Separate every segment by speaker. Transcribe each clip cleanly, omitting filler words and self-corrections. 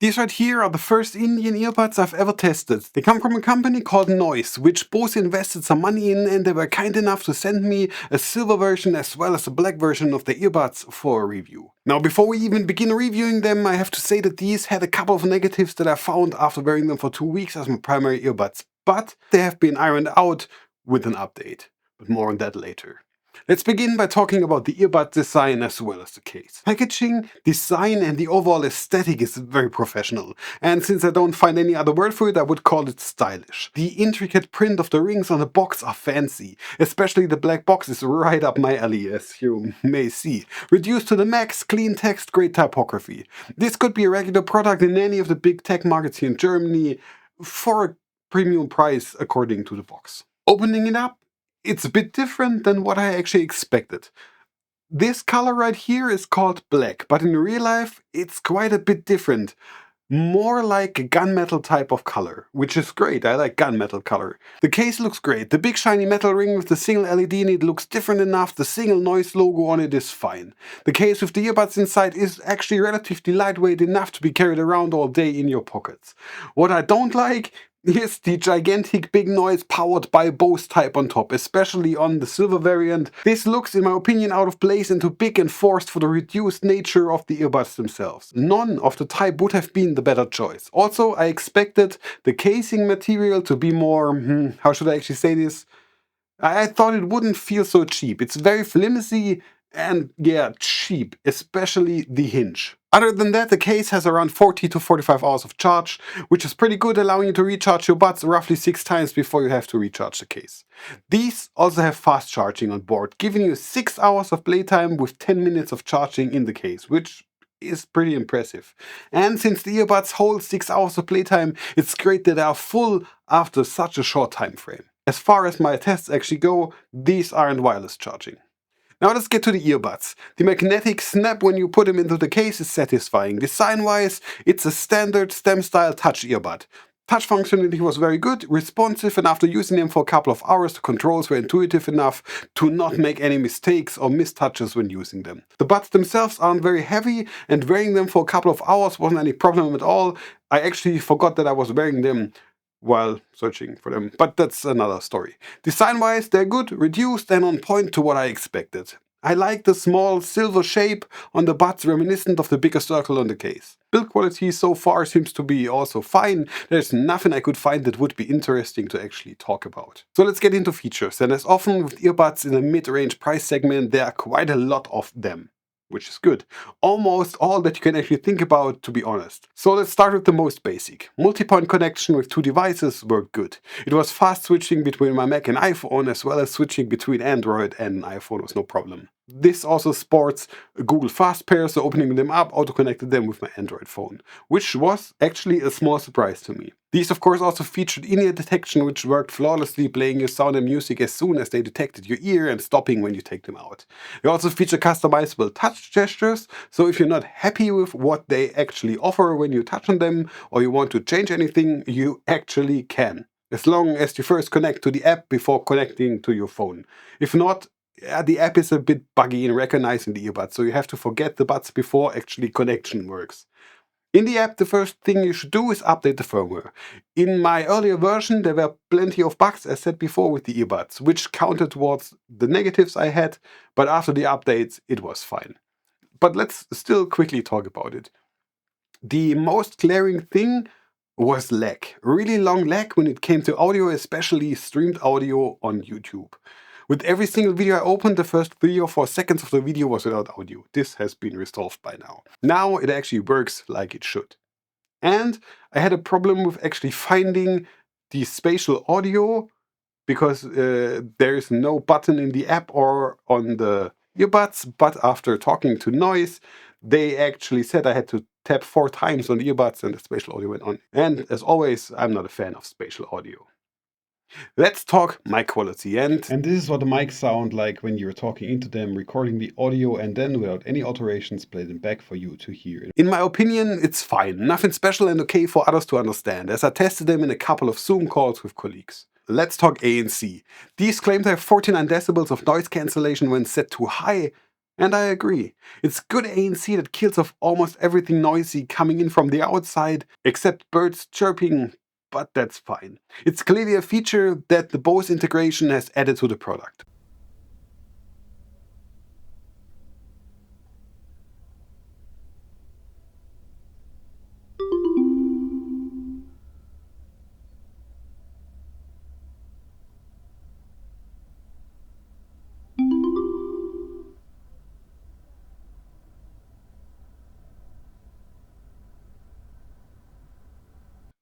Speaker 1: These right here are the first Indian earbuds I've ever tested. They come from a company called Noise, which BOSE invested some money in, and they were kind enough to send me a silver version as well as a black version of the earbuds for a review. Now, before we even begin reviewing them, I have to say that these had a couple of negatives that I found after wearing them for 2 weeks as my primary earbuds, but they have been ironed out with an update. But more on that later. Let's begin by talking about the earbud design as well as the case. Packaging, design and the overall aesthetic is very professional, and since I don't find any other word for it, I would call it stylish. The intricate print of the rings on the box are fancy, especially the black box is right up my alley, as you may see. Reduced to the max, clean text, great typography. This could be a regular product in any of the big tech markets here in Germany for a premium price according to the box. Opening it up, it's a bit different than what I actually expected. This color right here is called black, but in real life it's quite a bit different. More like a gunmetal type of color, which is great. I like gunmetal color. The case looks great. The big shiny metal ring with the single LED in it looks different enough. The single noise logo on it is fine. The case with the earbuds inside is actually relatively lightweight enough to be carried around all day in your pockets. What I don't like is the gigantic big noise powered by BOSE type on top, especially on the silver variant. This looks, in my opinion, out of place and too big and forced for the reduced nature of the earbuds themselves. None of the type would have been the better choice. Also, I expected the casing material to be more, how should I actually say this? I thought it wouldn't feel so cheap. It's very flimsy and yeah, cheap, especially the hinge. Other than that, the case has around 40 to 45 hours of charge, which is pretty good, allowing you to recharge your buds roughly 6 times before you have to recharge the case. These also have fast charging on board, giving you 6 hours of playtime with 10 minutes of charging in the case, which is pretty impressive. And since the earbuds hold 6 hours of playtime, it's great that they are full after such a short time frame. As far as my tests actually go, these aren't wireless charging. Now let's get to the earbuds. The magnetic snap when you put them into the case is satisfying. Design-wise, it's a standard stem-style touch earbud. Touch functionality was very good, responsive, and after using them for a couple of hours, the controls were intuitive enough to not make any mistakes or mistouches when using them. The buds themselves aren't very heavy, and wearing them for a couple of hours wasn't any problem at all. I actually forgot that I was wearing them while searching for them, but that's another story. Design-wise, they're good, reduced, and on point to what I expected. I like the small silver shape on the buds, reminiscent of the bigger circle on the case. Build quality so far seems to be also fine. There's nothing I could find that would be interesting to actually talk about. So let's get into features, and as often with earbuds in a mid-range price segment, there are quite a lot of them, which is good. Almost all that you can actually think about, to be honest. So let's start with the most basic. Multi-point connection with 2 devices worked good. It was fast switching between my Mac and iPhone, as well as switching between Android and iPhone was no problem. This also sports a Google Fast Pair, so opening them up auto-connected them with my Android phone, which was actually a small surprise to me. These of course also featured in-ear detection, which worked flawlessly, playing your sound and music as soon as they detected your ear and stopping when you take them out. They also feature customizable touch gestures, so if you're not happy with what they actually offer when you touch on them, or you want to change anything, you actually can. As long as you first connect to the app before connecting to your phone. If not, the app is a bit buggy in recognizing the earbuds, so you have to forget the buds before actually connection works. In the app, the first thing you should do is update the firmware. In my earlier version, there were plenty of bugs, as said before, with the earbuds, which counted towards the negatives I had, but after the updates, it was fine. But let's still quickly talk about it. The most glaring thing was lag. Really long lag when it came to audio, especially streamed audio on YouTube. With every single video I opened, the first 3 or 4 seconds of the video was without audio. This has been resolved by now. Now it actually works like it should. And I had a problem with actually finding the spatial audio because there is no button in the app or on the earbuds, but after talking to Noise, they actually said I had to tap 4 times on the earbuds and the spatial audio went on. And as always, I'm not a fan of spatial audio. Let's talk mic quality, and this is what the mics sound like when you're talking into them, recording the audio, and then without any alterations play them back for you to hear. In my opinion, it's fine, nothing special and okay for others to understand, as I tested them in a couple of Zoom calls with colleagues. Let's talk ANC. These claim to have 49 decibels of noise cancellation when set too high, And I agree. It's good ANC that kills off almost everything noisy coming in from the outside, except birds chirping, but that's fine. It's clearly a feature that the BOSE integration has added to the product.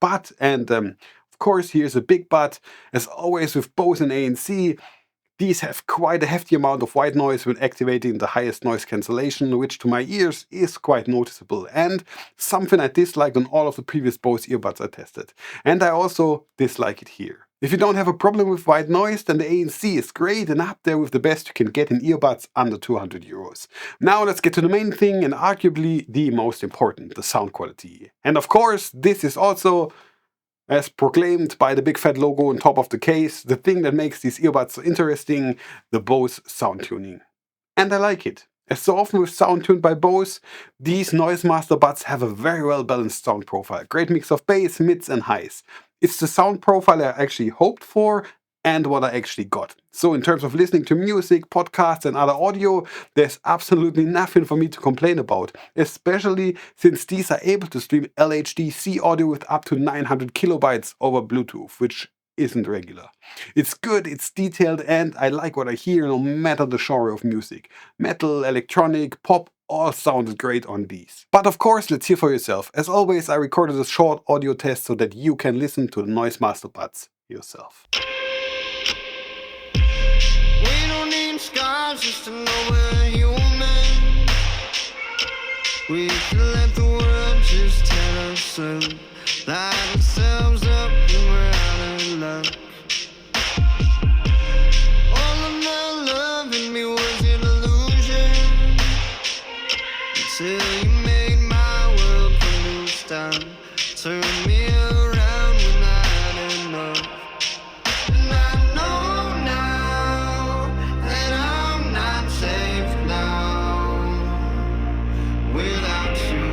Speaker 1: But, and of course here's a big but, as always with BOSE and ANC, these have quite a hefty amount of white noise when activating the highest noise cancellation, which to my ears is quite noticeable, and something I disliked on all of the previous BOSE earbuds I tested. And I also dislike it here. If you don't have a problem with white noise, then the ANC is great and up there with the best you can get in earbuds under 200 euros. Now let's get to the main thing and arguably the most important, the sound quality. And of course, this is also, as proclaimed by the big fat logo on top of the case, the thing that makes these earbuds so interesting, the BOSE sound tuning. And I like it. As so often with sound tuned by BOSE, these Noise Master buds have a very well balanced sound profile. Great mix of bass, mids and highs. It's the sound profile I actually hoped for and what I actually got. So in terms of listening to music, podcasts and other audio, there's absolutely nothing for me to complain about, especially since these are able to stream LHDC audio with up to 900 kilobytes over Bluetooth, which isn't regular. It's good, it's detailed, and I like what I hear no matter the genre of music. Metal, electronic, pop, all sounded great on these. But of course, let's hear for yourself. As always, I recorded a short audio test so that you can listen to the Noise Master buds yourself.
Speaker 2: Scars just to know we're human. We can let the world just tell us so. Light ourselves up when we're out of luck. All of the love in me was an illusion until you made my world a new start. Turn me around when I had enough. And I know now that I'm not safe now without you.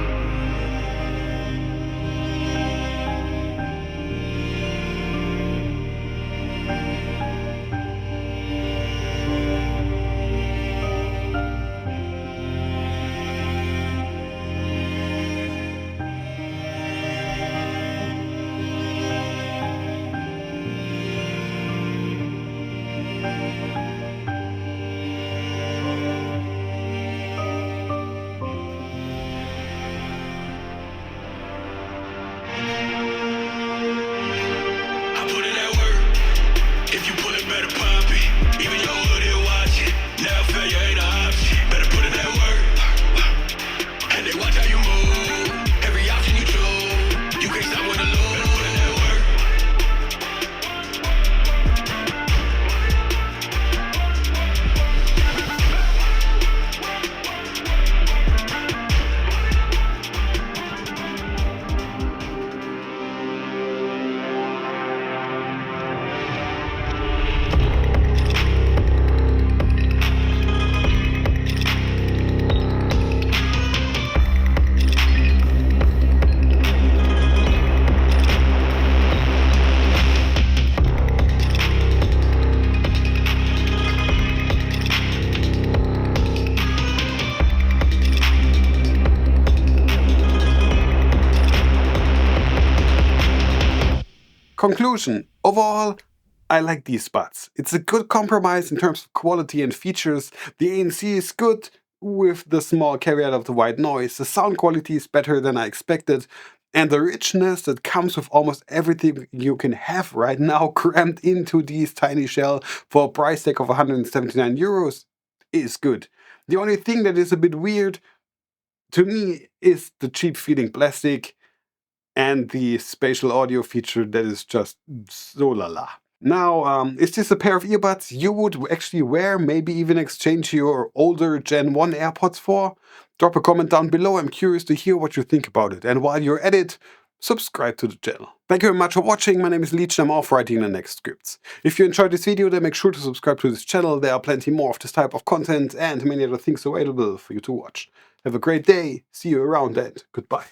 Speaker 1: Conclusion. Overall, I like these buds. It's a good compromise in terms of quality and features. The ANC is good, with the small caveat of the white noise. The sound quality is better than I expected, and the richness that comes with almost everything you can have right now crammed into these tiny shell for a price tag of 179 euros is good. The only thing that is a bit weird to me is the cheap feeling plastic and the spatial audio feature that is just so la la. Now, is this a pair of earbuds you would actually wear, maybe even exchange your older Gen 1 AirPods for? Drop a comment down below, I'm curious to hear what you think about it. And while you're at it, subscribe to the channel. Thank you very much for watching. My name is LeechTM. I'm off writing the next scripts. If you enjoyed this video, then make sure to subscribe to this channel. There are plenty more of this type of content and many other things available for you to watch. Have a great day. See you around and goodbye.